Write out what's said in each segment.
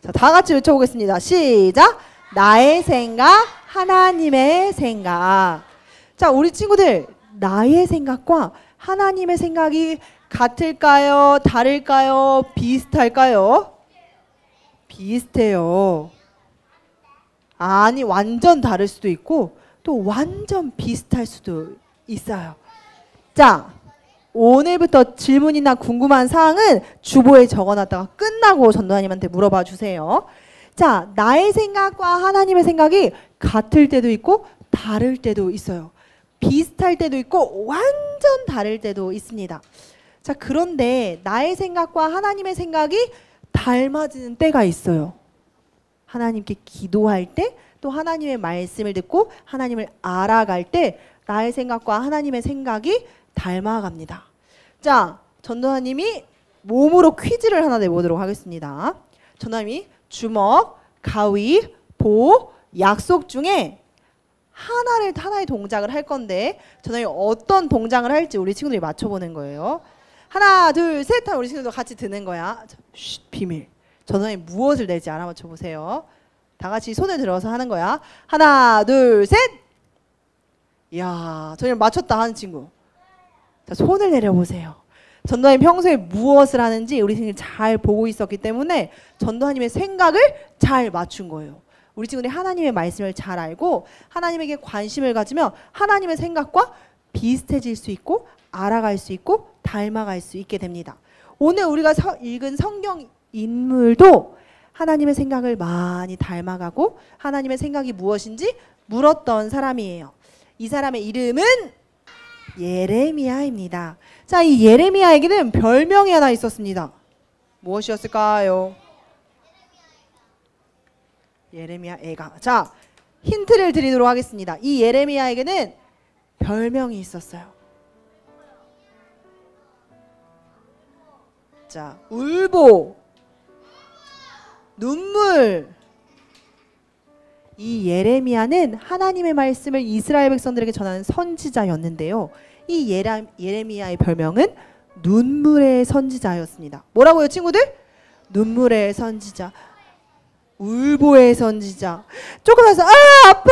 자, 다 같이 외쳐보겠습니다. 시작! 나의 생각, 하나님의 생각. 자, 우리 친구들, 나의 생각과 하나님의 생각이 같을까요? 다를까요? 비슷할까요? 비슷해요. 아니, 완전 다를 수도 있고 또 완전 비슷할 수도 있어요. 자, 오늘부터 질문이나 궁금한 사항은 주보에 적어놨다가 끝나고 전도사님한테 물어봐 주세요. 자, 나의 생각과 하나님의 생각이 같을 때도 있고 다를 때도 있어요. 비슷할 때도 있고 완전 다를 때도 있습니다. 자, 그런데 나의 생각과 하나님의 생각이 닮아지는 때가 있어요. 하나님께 기도할 때, 또 하나님의 말씀을 듣고 하나님을 알아갈 때 나의 생각과 하나님의 생각이 닮아갑니다. 자, 전도사님이 몸으로 퀴즈를 하나 내보도록 하겠습니다. 전도사님이 주먹, 가위, 보, 약속 중에 하나의 동작을 할 건데 전도사님이 어떤 동작을 할지 우리 친구들이 맞춰보는 거예요. 하나, 둘, 셋 하면 우리 친구들도 같이 드는 거야. 쉿, 비밀. 전도사님이 무엇을 낼지 알아맞혀보세요. 다 같이 손을 들어서 하는 거야. 하나, 둘, 셋! 이야, 전도사님 맞췄다 하는 친구. 자, 손을 내려보세요. 전도사님 평소에 무엇을 하는지 우리 친구들이 잘 보고 있었기 때문에 전도사님의 생각을 잘 맞춘 거예요. 우리 친구들이 하나님의 말씀을 잘 알고 하나님에게 관심을 가지면 하나님의 생각과 비슷해질 수 있고 알아갈 수 있고 닮아갈 수 있게 됩니다. 오늘 우리가 읽은 성경 인물도 하나님의 생각을 많이 닮아가고 하나님의 생각이 무엇인지 물었던 사람이에요. 이 사람의 이름은 예레미야입니다. 자, 이 예레미야에게는 별명이 하나 있었습니다. 무엇이었을까요? 예레미야 애가. 자, 힌트를 드리도록 하겠습니다. 이 예레미야에게는 별명이 있었어요. 자, 울보, 눈물. 이 예레미야는 하나님의 말씀을 이스라엘 백성들에게 전하는 선지자였는데요. 이 예레미야의 별명은 눈물의 선지자였습니다. 뭐라고요, 친구들? 눈물의 선지자, 울보의 선지자. 조금 나서 아파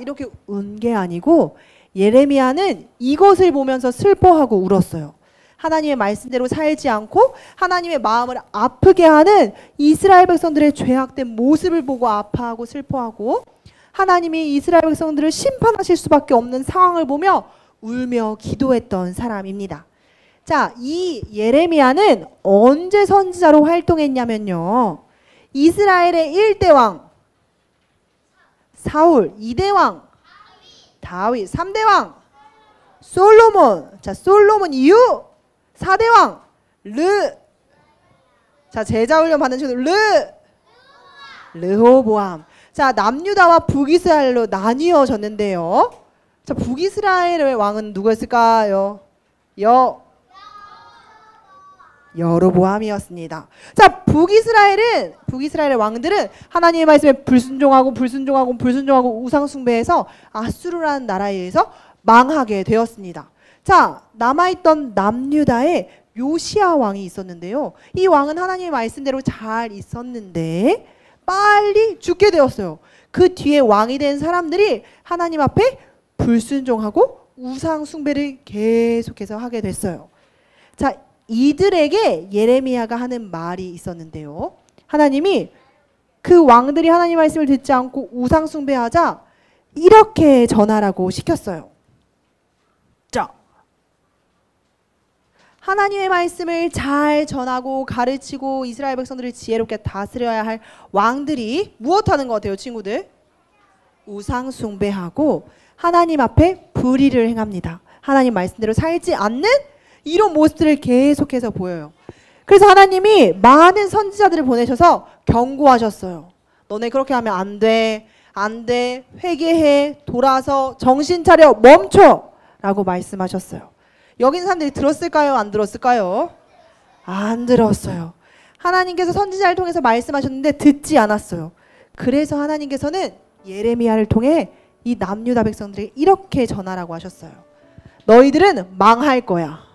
이렇게 운 게 아니고 예레미야는 이것을 보면서 슬퍼하고 울었어요. 하나님의 말씀대로 살지 않고 하나님의 마음을 아프게 하는 이스라엘 백성들의 죄악된 모습을 보고 아파하고 슬퍼하고 하나님이 이스라엘 백성들을 심판하실 수밖에 없는 상황을 보며 울며 기도했던 사람입니다. 자, 이 예레미야는 언제 선지자로 활동했냐면요. 이스라엘의 1대 왕 사울, 2대 왕 다윗, 3대 왕 솔로몬. 자, 솔로몬 이후 4대 왕 르. 자, 제자훈련 받는 친구들 르호보암. 자, 남유다와 북이스라엘로 나뉘어졌는데요. 자, 북이스라엘의 왕은 누구였을까요? 여로보암이었습니다. 자, 북이스라엘의 왕들은 하나님의 말씀에 불순종하고 우상 숭배해서 아수르라는 나라에 의해서 망하게 되었습니다. 자, 남아있던 남유다에 요시야 왕이 있었는데요. 이 왕은 하나님의 말씀대로 잘 있었는데 빨리 죽게 되었어요. 그 뒤에 왕이 된 사람들이 하나님 앞에 불순종하고 우상 숭배를 계속해서 하게 됐어요. 자, 이들에게 예레미야가 하는 말이 있었는데요. 하나님이 그 왕들이 하나님 말씀을 듣지 않고 우상 숭배하자 이렇게 전하라고 시켰어요. 자, 하나님의 말씀을 잘 전하고 가르치고 이스라엘 백성들을 지혜롭게 다스려야 할 왕들이 무엇하는 것 같아요, 친구들? 우상 숭배하고 하나님 앞에 불의를 행합니다. 하나님 말씀대로 살지 않는 이런 모습들을 계속해서 보여요. 그래서 하나님이 많은 선지자들을 보내셔서 경고하셨어요. 너네 그렇게 하면 안 돼. 안 돼. 회개해. 돌아서 정신 차려. 멈춰. 라고 말씀하셨어요. 여기 있는 사람들이 들었을까요? 안 들었을까요? 안 들었어요. 하나님께서 선지자를 통해서 말씀하셨는데 듣지 않았어요. 그래서 하나님께서는 예레미야를 통해 이 남유다 백성들에게 이렇게 전하라고 하셨어요. 너희들은 망할 거야.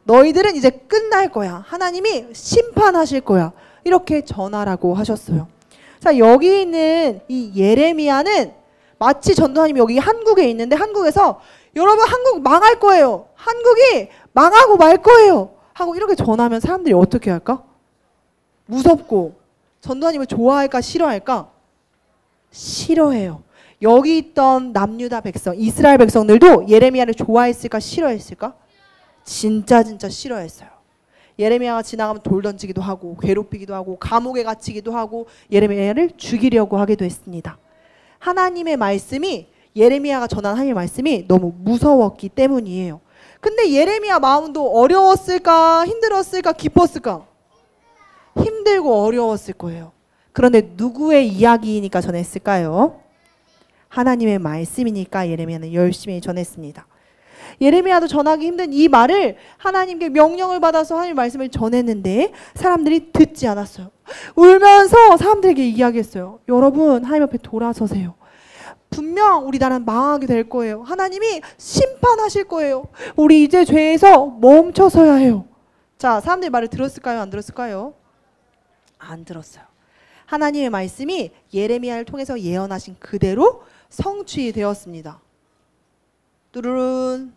너희들은 이제 끝날 거야. 하나님이 심판하실 거야. 이렇게 전하라고 하셨어요. 자, 여기 있는 이 예레미야는 마치 전도사님이 여기 한국에 있는데 한국에서 여러분 한국 망할 거예요. 한국이 망하고 말 거예요. 하고 이렇게 전하면 사람들이 어떻게 할까? 무섭고 전도사님을 좋아할까 싫어할까? 싫어해요. 여기 있던 남유다 백성, 이스라엘 백성들도 예레미야를 좋아했을까 싫어했을까? 진짜 싫어했어요. 예레미야가 지나가면 돌 던지기도 하고 괴롭히기도 하고 감옥에 갇히기도 하고 예레미야를 죽이려고 하기도 했습니다. 하나님의 말씀이 예레미야가 전한 하나님의 말씀이 너무 무서웠기 때문이에요. 근데 예레미야 마음도 어려웠을까 힘들었을까 기뻤을까? 힘들고 어려웠을 거예요. 그런데 누구의 이야기이니까 전했을까요? 하나님의 말씀이니까 예레미야는 열심히 전했습니다. 예레미야도 전하기 힘든 이 말을 하나님께 명령을 받아서 하나님의 말씀을 전했는데 사람들이 듣지 않았어요. 울면서 사람들에게 이야기했어요. 여러분 하나님 앞에 돌아서세요. 분명 우리 나라는 망하게 될 거예요. 하나님이 심판하실 거예요. 우리 이제 죄에서 멈춰서야 해요. 자, 사람들이 말을 들었을까요? 안 들었을까요? 안 들었어요. 하나님의 말씀이 예레미야를 통해서 예언하신 그대로 성취되었습니다. 뚜루룬,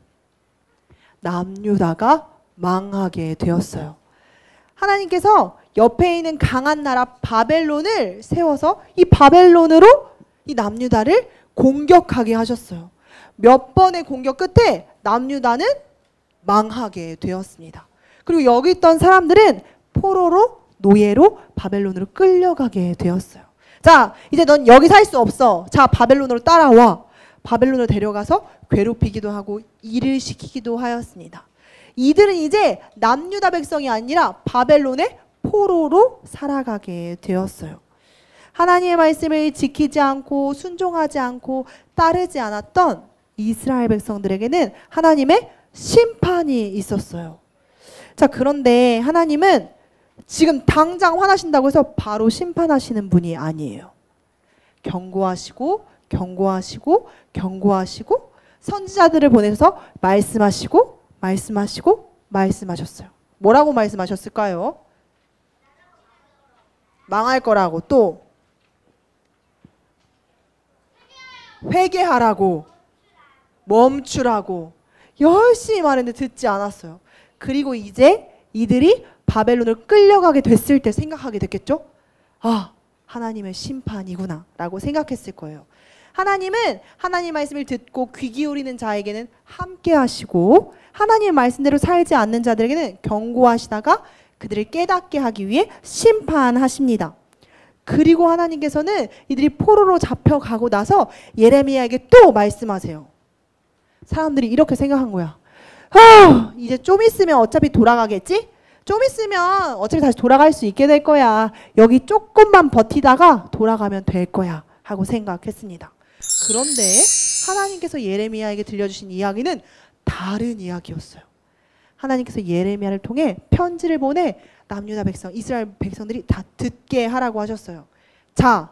남유다가 망하게 되었어요. 하나님께서 옆에 있는 강한 나라 바벨론을 세워서 이 바벨론으로 이 남유다를 공격하게 하셨어요. 몇 번의 공격 끝에 남유다는 망하게 되었습니다. 그리고 여기 있던 사람들은 포로로 노예로 바벨론으로 끌려가게 되었어요. 자, 이제 넌 여기 살 수 없어. 자, 바벨론으로 따라와. 바벨론으로 데려가서 괴롭히기도 하고 일을 시키기도 하였습니다. 이들은 이제 남유다 백성이 아니라 바벨론의 포로로 살아가게 되었어요. 하나님의 말씀을 지키지 않고 순종하지 않고 따르지 않았던 이스라엘 백성들에게는 하나님의 심판이 있었어요. 자, 그런데 하나님은 지금 당장 화나신다고 해서 바로 심판하시는 분이 아니에요. 경고하시고 경고하시고 경고하시고 선지자들을 보내서 말씀하시고 말씀하시고 말씀하셨어요. 뭐라고 말씀하셨을까요? 망할 거라고, 또 회개하라고, 멈추라고 열심히 말했는데 듣지 않았어요. 그리고 이제 이들이 바벨론을 끌려가게 됐을 때 생각하게 됐겠죠? 아, 하나님의 심판이구나 라고 생각했을 거예요. 하나님은 하나님 말씀을 듣고 귀 기울이는 자에게는 함께 하시고 하나님의 말씀대로 살지 않는 자들에게는 경고하시다가 그들을 깨닫게 하기 위해 심판하십니다. 그리고 하나님께서는 이들이 포로로 잡혀가고 나서 예레미야에게 또 말씀하세요. 사람들이 이렇게 생각한 거야. 이제 좀 있으면 어차피 돌아가겠지? 좀 있으면 어차피 다시 돌아갈 수 있게 될 거야. 여기 조금만 버티다가 돌아가면 될 거야 하고 생각했습니다. 그런데 하나님께서 예레미야에게 들려주신 이야기는 다른 이야기였어요. 하나님께서 예레미야를 통해 편지를 보내 남유다 백성, 이스라엘 백성들이 다 듣게 하라고 하셨어요. 자,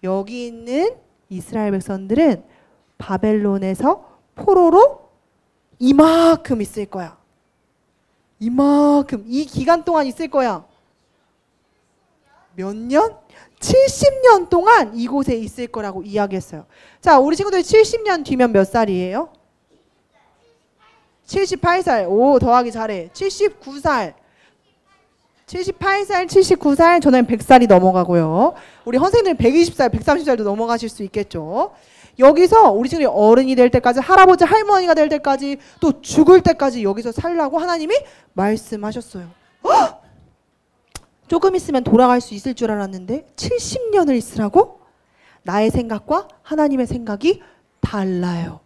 여기 있는 이스라엘 백성들은 바벨론에서 포로로 이만큼 있을 거야. 이만큼, 이 기간 동안 있을 거야. 몇 년? 70년 동안 이곳에 있을 거라고 이야기했어요. 자, 우리 친구들 70년 뒤면 몇 살이에요? 78살. 오, 더하기 잘해. 79살. 78살, 79살, 저는 100살이 넘어가고요. 우리 선생님들은 120살, 130살도 넘어가실 수 있겠죠. 여기서 우리 친구들이 어른이 될 때까지, 할아버지, 할머니가 될 때까지, 또 죽을 때까지 여기서 살라고 하나님이 말씀하셨어요. 헉! 조금 있으면 돌아갈 수 있을 줄 알았는데 70년을 있으라고? 나의 생각과 하나님의 생각이 달라요.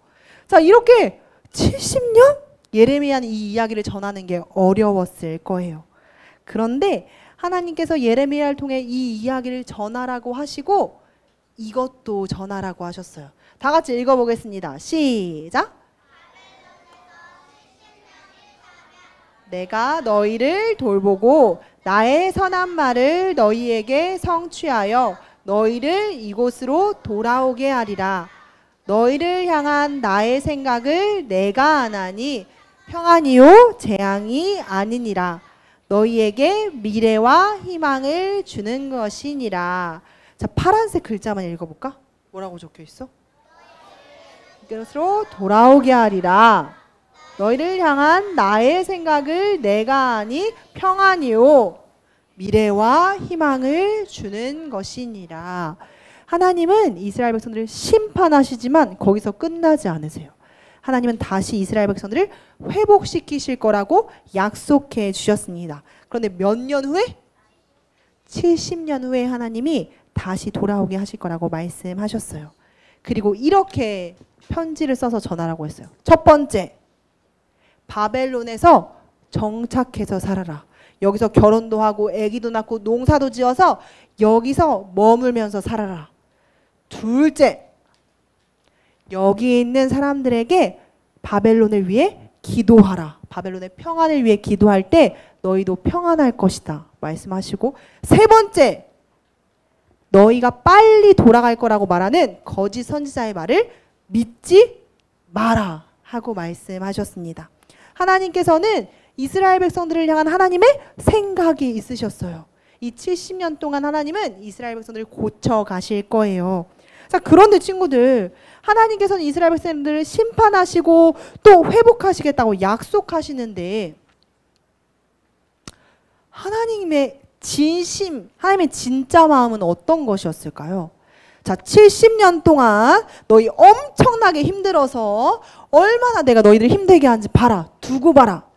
자, 이렇게 70년? 예레미야는 이 이야기를 전하는 게 어려웠을 거예요. 그런데 하나님께서 예레미야를 통해 이 이야기를 전하라고 하시고 이것도 전하라고 하셨어요. 다 같이 읽어보겠습니다. 시작! 내가 너희를 돌보고 나의 선한 말을 너희에게 성취하여 너희를 이곳으로 돌아오게 하리라. 너희를 향한 나의 생각을 내가 아나니 평안이요 재앙이 아니니라. 너희에게 미래와 희망을 주는 것이니라. 자, 파란색 글자만 읽어볼까? 뭐라고 적혀 있어? 이것으로 돌아오게 하리라. 너희를 향한 나의 생각을 내가 아니 평안이요 미래와 희망을 주는 것이니라. 하나님은 이스라엘 백성들을 심판하시지만 거기서 끝나지 않으세요. 하나님은 다시 이스라엘 백성들을 회복시키실 거라고 약속해 주셨습니다. 그런데 몇 년 후에? 70년 후에 하나님이 다시 돌아오게 하실 거라고 말씀하셨어요. 그리고 이렇게 편지를 써서 전하라고 했어요. 첫 번째, 바벨론에서 정착해서 살아라. 여기서 결혼도 하고 아기도 낳고 농사도 지어서 여기서 머물면서 살아라. 둘째, 여기 있는 사람들에게 바벨론을 위해 기도하라. 바벨론의 평안을 위해 기도할 때 너희도 평안할 것이다 말씀하시고, 세 번째, 너희가 빨리 돌아갈 거라고 말하는 거짓 선지자의 말을 믿지 마라 하고 말씀하셨습니다. 하나님께서는 이스라엘 백성들을 향한 하나님의 생각이 있으셨어요. 이 70년 동안 하나님은 이스라엘 백성들을 고쳐 가실 거예요. 자, 그런데 친구들, 하나님께서는 이스라엘 백성들을 심판하시고 또 회복하시겠다고 약속하시는데 하나님의 진심, 하나님의 진짜 마음은 어떤 것이었을까요? 자, 70년 동안 너희 엄청나게 힘들어서 얼마나 내가 너희들 힘들게 하는지 봐라, 두고 봐라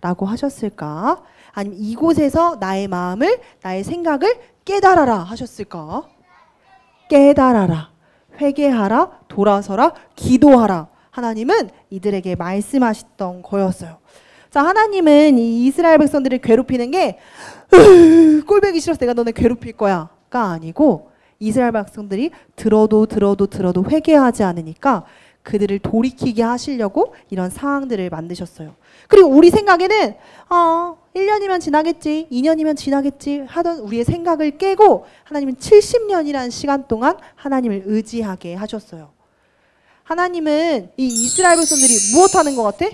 라고 하셨을까? 아니면 이곳에서 나의 마음을, 나의 생각을 깨달아라 하셨을까? 깨달아라, 회개하라, 돌아서라, 기도하라. 하나님은 이들에게 말씀하셨던 거였어요. 자, 하나님은 이 이스라엘 백성들을 괴롭히는 게 꼴보기 싫어서 내가 너네 괴롭힐 거야 가 아니고, 이스라엘 백성들이 들어도 회개하지 않으니까 그들을 돌이키게 하시려고 이런 상황들을 만드셨어요. 그리고 우리 생각에는 1년이면 지나겠지, 2년이면 지나겠지 하던 우리의 생각을 깨고 하나님은 70년이라는 시간 동안 하나님을 의지하게 하셨어요. 하나님은 이 이스라엘 백성들이 무엇하는 것 같아?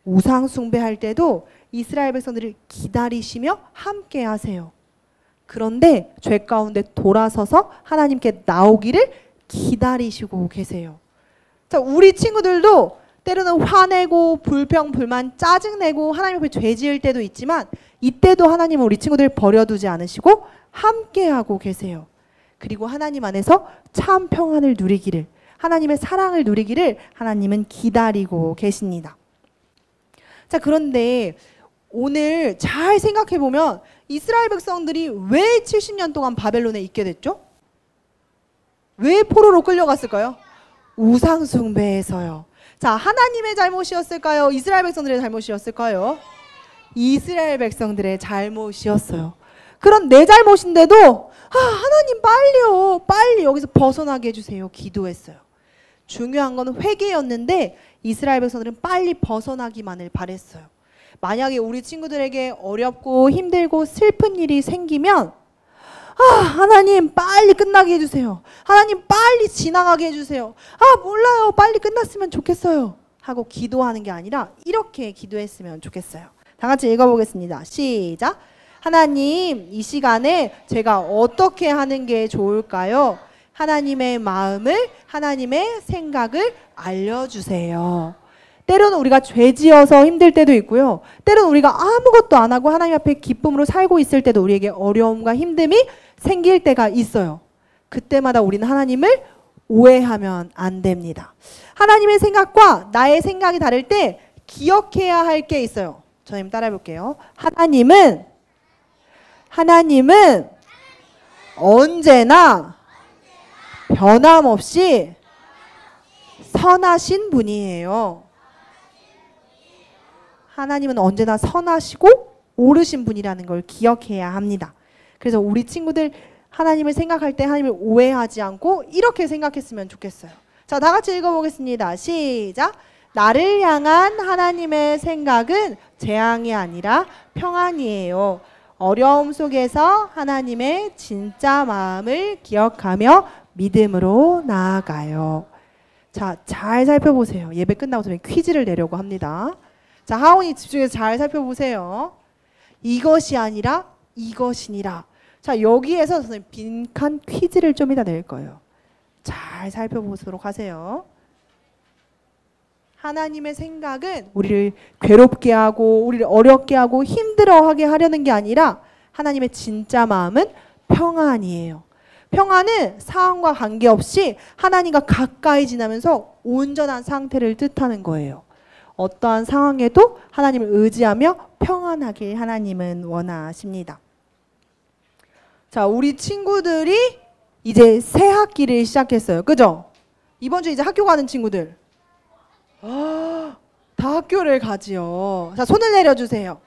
우상 숭배할 때도 이스라엘 백성들을 기다리시며 함께 하세요. 그런데 죄 가운데 돌아서서 하나님께 나오기를 기다리시고 계세요. 자, 우리 친구들도 때로는 화내고 불평, 불만, 짜증내고 하나님 앞에 죄 지을 때도 있지만 이때도 하나님은 우리 친구들 버려두지 않으시고 함께하고 계세요. 그리고 하나님 안에서 참 평안을 누리기를, 하나님의 사랑을 누리기를 하나님은 기다리고 계십니다. 자, 그런데 오늘 잘 생각해 보면 이스라엘 백성들이 왜 70년 동안 바벨론에 있게 됐죠? 왜 포로로 끌려갔을까요? 우상 숭배에서요. 자, 하나님의 잘못이었을까요? 이스라엘 백성들의 잘못이었을까요? 이스라엘 백성들의 잘못이었어요. 그런 내 잘못인데도 하나님 빨리요, 빨리 여기서 벗어나게 해주세요 기도했어요. 중요한 건 회개였는데 이스라엘 백성들은 빨리 벗어나기만을 바랬어요. 만약에 우리 친구들에게 어렵고 힘들고 슬픈 일이 생기면 하나님 빨리 끝나게 해주세요. 하나님 빨리 지나가게 해주세요. 몰라요, 빨리 끝났으면 좋겠어요 하고 기도하는 게 아니라 이렇게 기도했으면 좋겠어요. 다 같이 읽어보겠습니다. 시작. 하나님, 이 시간에 제가 어떻게 하는 게 좋을까요? 하나님의 마음을, 하나님의 생각을 알려주세요. 때로는 우리가 죄지어서 힘들 때도 있고요. 때로는 우리가 아무것도 안 하고 하나님 앞에 기쁨으로 살고 있을 때도 우리에게 어려움과 힘듦이 생길 때가 있어요. 그때마다 우리는 하나님을 오해하면 안 됩니다. 하나님의 생각과 나의 생각이 다를 때 기억해야 할 게 있어요. 저님 따라해 볼게요. 하나님은 언제나 변함없이 선하신 분이에요. 하나님은 언제나 선하시고 옳으신 분이라는 걸 기억해야 합니다. 그래서 우리 친구들 하나님을 생각할 때 하나님을 오해하지 않고 이렇게 생각했으면 좋겠어요. 자, 다 같이 읽어보겠습니다. 시작. 나를 향한 하나님의 생각은 재앙이 아니라 평안이에요. 어려움 속에서 하나님의 진짜 마음을 기억하며 믿음으로 나아가요. 자, 잘 살펴보세요. 예배 끝나고 저는 퀴즈를 내려고 합니다. 자, 하온이 집중해서 잘 살펴보세요. 이것이 아니라 이것이니라. 자, 여기에서 선생님 빈칸 퀴즈를 좀 이따 낼 거예요. 잘 살펴보도록 하세요. 하나님의 생각은 우리를 괴롭게 하고 우리를 어렵게 하고 힘들어하게 하려는 게 아니라 하나님의 진짜 마음은 평안이에요. 평안은 상황과 관계없이 하나님과 가까이 지나면서 온전한 상태를 뜻하는 거예요. 어떠한 상황에도 하나님을 의지하며 평안하길 하나님은 원하십니다. 자, 우리 친구들이 이제 새 학기를 시작했어요. 그죠? 이번 주 이제 학교 가는 친구들. 다 학교를 가지요. 자, 손을 내려주세요.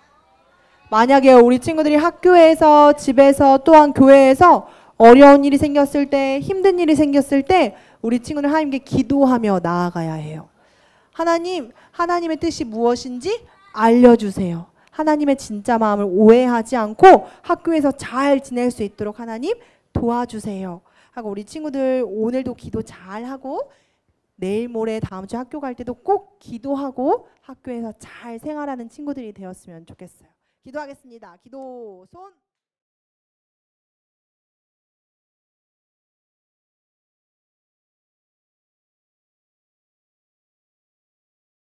만약에 우리 친구들이 학교에서, 집에서, 또한 교회에서 어려운 일이 생겼을 때, 힘든 일이 생겼을 때 우리 친구는 하나님께 기도하며 나아가야 해요. 하나님, 하나님의 뜻이 무엇인지 알려주세요. 하나님의 진짜 마음을 오해하지 않고 학교에서 잘 지낼 수 있도록 하나님 도와주세요. 하고 우리 친구들 오늘도 기도 잘하고 내일 모레 다음 주 학교 갈 때도 꼭 기도하고 학교에서 잘 생활하는 친구들이 되었으면 좋겠어요. 기도하겠습니다. 기도 손.